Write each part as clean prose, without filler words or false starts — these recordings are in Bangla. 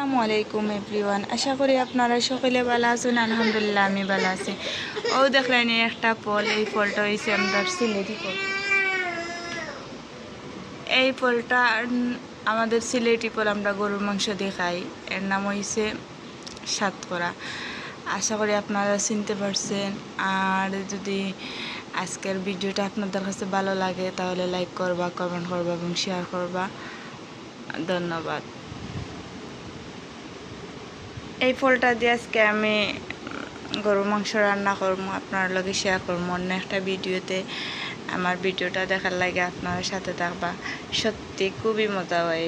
আসসালামু আলাইকুম এভরিওয়ান, আশা করি আপনারা সকলে ভালো আছেন। আলহামদুলিল্লাহ আমি ভালো আছি। ও দেখলেন একটা ফল, এই ফলটা হয়েছে আমরা সিলেটি ফল। এই ফলটা আমাদের সিলেটি ফল, আমরা গরুর মাংস দিয়ে খাই। এর নাম হয়েছে সাতকরা। আশা করি আপনারা চিনতে পারছেন। আর যদি আজকের ভিডিওটা আপনাদের কাছে ভালো লাগে তাহলে লাইক করবা, কমেন্ট করবা এবং শেয়ার করবা। ধন্যবাদ। এই ফলটা দিয়ে আজকে আমি গরুর মাংস রান্না করবো, আপনার লগে শেয়ার করবো অন্য একটা ভিডিওতে। আমার ভিডিওটা দেখার লাগে আপনার সাথে থাকবা। সত্যি খুবই মজা হয়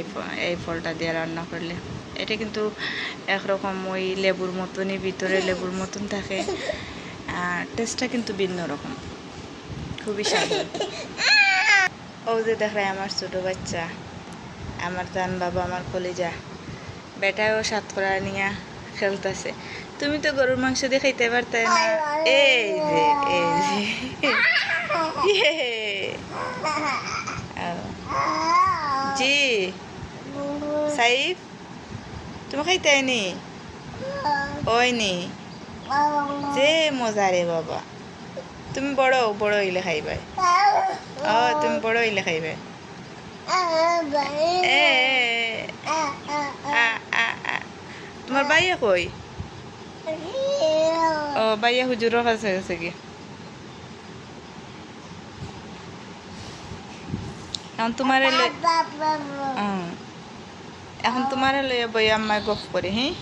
এই ফলটা দিয়ে রান্না করলে। এটা কিন্তু একরকম ওই লেবুর মতনই, ভিতরে লেবুর মতন থাকে, আর টেস্টটা কিন্তু ভিন্ন রকম, খুবই স্বাদ। ও যে দেখায় আমার ছোটো বাচ্চা, আমার জান বাবা, আমার কলিজা বেটাও সাতকরা নিয়ে খেলতেছে। তুমি তো গরুর মাংস দিয়ে খাইতে পারতে না। এই যে জি সাইফ, তুমি খাইতে নি ওই নি যে মজা রে বাবা। তুমি বড় বড় হইলে খাইবে। ও তুমি বড় হইলে খাইবে। তোমার বাইয়া কই? ও বাইয়া হুজুরের কাছে গেছে কি? এখন তোমারে এখন তোমারে লইয়া বই আম্মায় গপ করে। হ্যাঁ